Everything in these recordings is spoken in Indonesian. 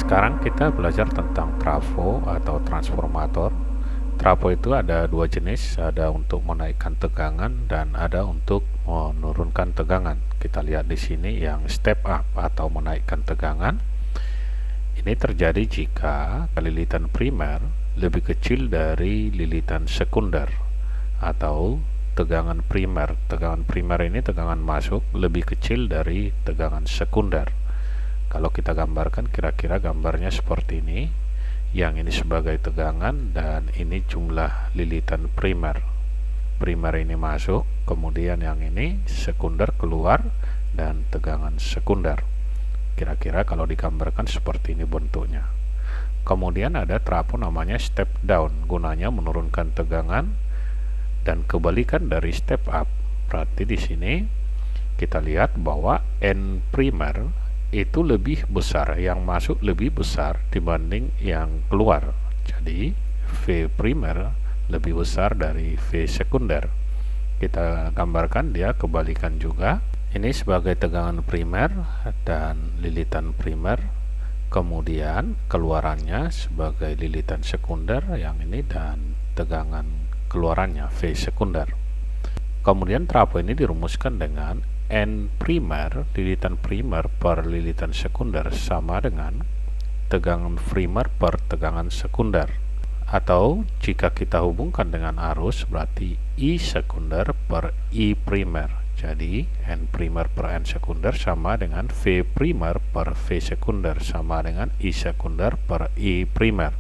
Sekarang kita belajar tentang trafo atau transformator. Trafo itu ada dua jenis, ada untuk menaikkan tegangan dan ada untuk menurunkan tegangan. Kita lihat di sini yang step up atau menaikkan tegangan. Ini terjadi jika lilitan primer lebih kecil dari lilitan sekunder atau tegangan primer. Tegangan primer ini tegangan masuk lebih kecil dari tegangan sekunder. Kalau kita gambarkan, kira-kira gambarnya seperti ini. Yang ini sebagai tegangan dan ini jumlah lilitan primer. Primer ini masuk, kemudian yang ini sekunder keluar dan tegangan sekunder. Kira-kira kalau digambarkan seperti ini bentuknya. Kemudian ada trafo namanya step down, gunanya menurunkan tegangan dan kebalikan dari step up. Berarti di sini kita lihat bahwa N primer itu lebih besar, yang masuk lebih besar dibanding yang keluar. Jadi V primer lebih besar dari V sekunder. Kita gambarkan dia kebalikan juga. Ini sebagai tegangan primer dan lilitan primer, kemudian keluarannya sebagai lilitan sekunder yang ini, dan tegangan keluarannya V sekunder. Kemudian trafo ini dirumuskan dengan N primer, lilitan primer per lilitan sekunder sama dengan tegangan primer per tegangan sekunder. Atau jika kita hubungkan dengan arus, berarti I sekunder per I primer. Jadi N primer per N sekunder sama dengan V primer per V sekunder sama dengan I sekunder per I primer.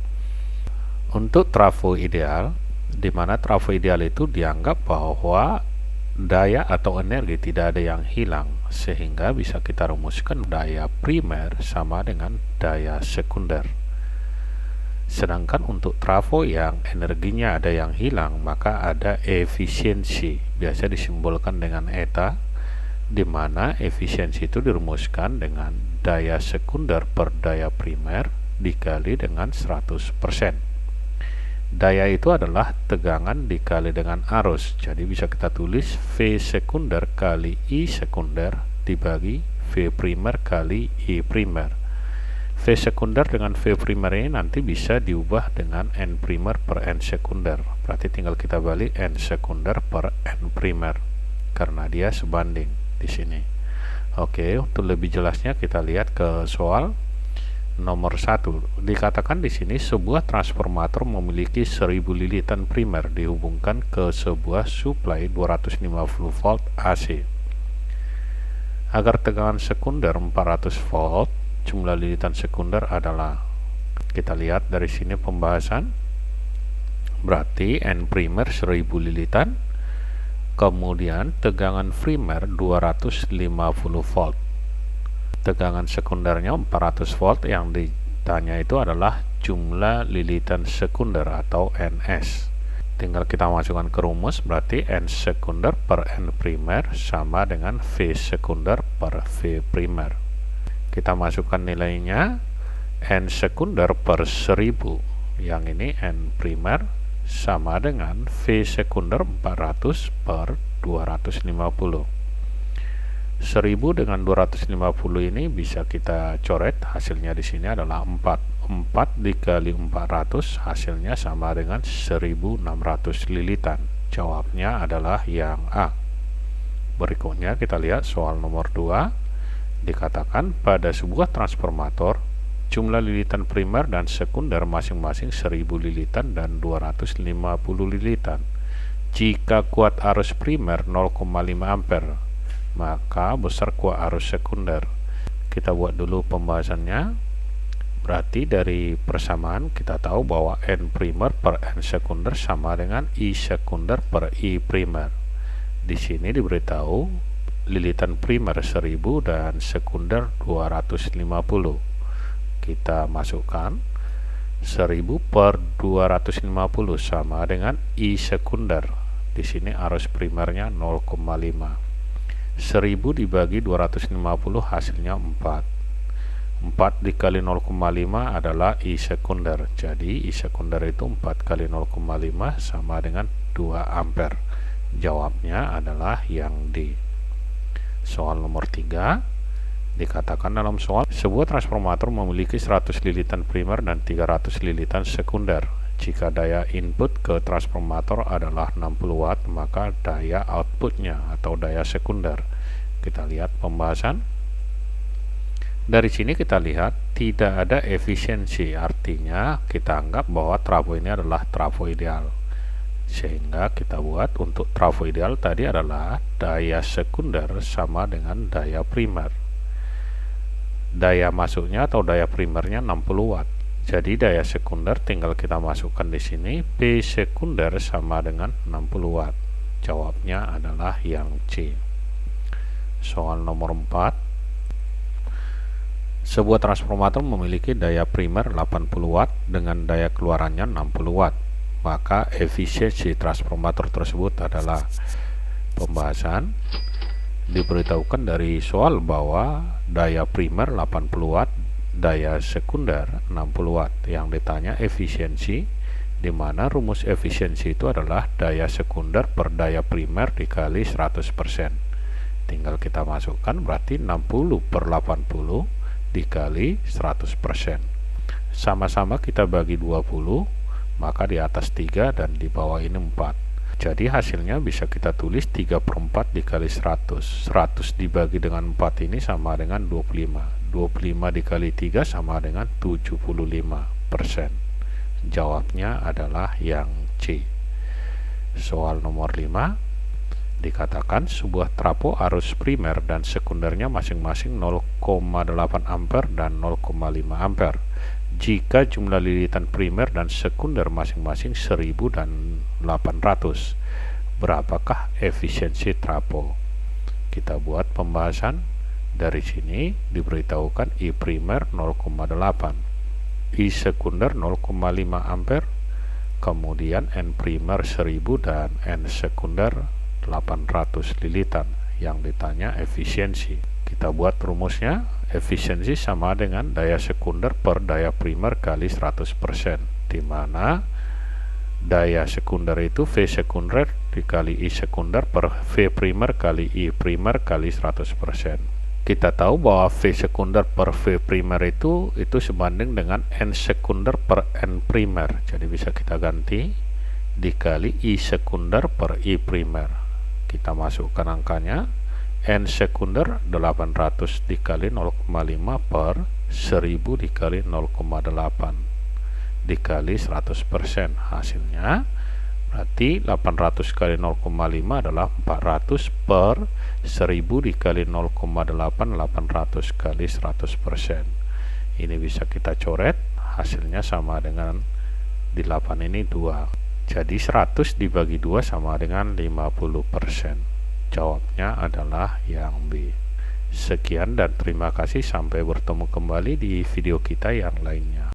Untuk trafo ideal, di mana trafo ideal itu dianggap bahwa daya atau energi tidak ada yang hilang, sehingga bisa kita rumuskan daya primer sama dengan daya sekunder. Sedangkan untuk trafo yang energinya ada yang hilang, maka ada efisiensi, biasa disimbolkan dengan eta, di mana efisiensi itu dirumuskan dengan daya sekunder per daya primer dikali dengan 100%. Daya itu adalah tegangan dikali dengan arus, jadi bisa kita tulis V sekunder kali I sekunder dibagi V primer kali I primer. V sekunder dengan V primer ini nanti bisa diubah dengan N primer per N sekunder, berarti tinggal kita balik N sekunder per N primer karena dia sebanding di sini. Oke, untuk lebih jelasnya kita lihat ke soal nomor 1. Dikatakan di sini sebuah transformator memiliki 1000 lilitan primer dihubungkan ke sebuah suplai 250 volt AC. Agar tegangan sekunder 400 volt, jumlah lilitan sekunder adalah, kita lihat dari sini pembahasan, berarti N primer 1000 lilitan, kemudian tegangan primer 250 volt. Tegangan sekundernya 400 volt, yang ditanya itu adalah jumlah lilitan sekunder atau NS. Tinggal kita masukkan ke rumus, berarti N sekunder per N primer sama dengan V sekunder per V primer. Kita masukkan nilainya, N sekunder per 1000, yang ini N primer sama dengan V sekunder 400 per 250. 1000 dengan 250 ini bisa kita coret, hasilnya di sini adalah 4. 4 dikali 400 hasilnya sama dengan 1600 lilitan. Jawabnya adalah yang A. Berikutnya kita lihat soal nomor 2. Dikatakan pada sebuah transformator jumlah lilitan primer dan sekunder masing-masing 1000 lilitan dan 250 lilitan. Jika kuat arus primer 0,5 ampere, maka besar kuat arus sekunder. Kita buat dulu pembahasannya. Berarti dari persamaan kita tahu bahwa N primer per N sekunder sama dengan I sekunder per I primer. Di sini diberitahu lilitan primer 1000 dan sekunder 250. Kita masukkan 1000 per 250 sama dengan I sekunder. Di sini arus primernya 0,5. 1000 dibagi 250 hasilnya 4. 4 dikali 0,5 adalah I sekunder. Jadi I sekunder itu 4 kali 0,5 sama dengan 2 ampere. Jawabnya adalah yang D. Soal nomor 3. Dikatakan dalam soal, sebuah transformator memiliki 100 lilitan primer dan 300 lilitan sekunder. Jika daya input ke transformator adalah 60 watt, maka daya outputnya atau daya sekunder. Kita lihat pembahasan. Dari sini kita lihat tidak ada efisiensi, artinya kita anggap bahwa trafo ini adalah trafo ideal. Sehingga kita buat untuk trafo ideal tadi adalah daya sekunder sama dengan daya primer. Daya masuknya atau daya primernya 60 watt. Jadi daya sekunder tinggal kita masukkan di sini, P sekunder sama dengan 60 watt. Jawabnya adalah yang C. Soal nomor 4. Sebuah transformator memiliki daya primer 80 watt dengan daya keluarannya 60 watt. Maka efisiensi transformator tersebut adalah pembahasan. Diberitahukan dari soal bahwa daya primer 80 watt, daya sekunder 60 watt. Yang ditanya efisiensi, di mana rumus efisiensi itu adalah daya sekunder per daya primer dikali 100%. Tinggal kita masukkan, berarti 60 per 80 dikali 100%. Sama-sama kita bagi 20, maka di atas 3 dan di bawah ini 4. Jadi hasilnya bisa kita tulis 3/4 dikali 100. 100 dibagi dengan 4 ini sama dengan 25. 25 dikali 3 sama dengan 75%. Jawabnya adalah yang C. Soal nomor 5. Dikatakan sebuah trafo arus primer dan sekundernya masing-masing 0,8 ampere dan 0,5 ampere. Jika jumlah lilitan primer dan sekunder masing-masing 1000 dan 800, berapakah efisiensi trafo? Kita buat pembahasan. Dari sini diberitahukan I primer 0,8, I sekunder 0,5 ampere, kemudian N primer 1000 dan N sekunder 800 lilitan. Yang ditanya efisiensi. Kita buat rumusnya. Efisiensi sama dengan daya sekunder per daya primer kali 100%, di mana daya sekunder itu V sekunder dikali I sekunder per V primer kali I primer kali 100%. Kita tahu bahwa V sekunder per V primer itu sebanding dengan N sekunder per N primer. Jadi bisa kita ganti dikali I sekunder per I primer. Kita masukkan angkanya. N sekunder 800 dikali 0,5 per 1000 dikali 0,8 dikali 100%. Hasilnya berarti 800 kali 0,5 adalah 400 per 1000 dikali 0,8, 800 kali 100%. Ini bisa kita coret. Hasilnya sama dengan di 8 ini 2. Jadi 100 dibagi 2 sama dengan 50%. Jawabnya adalah yang B. Sekian dan terima kasih, sampai bertemu kembali di video kita yang lainnya.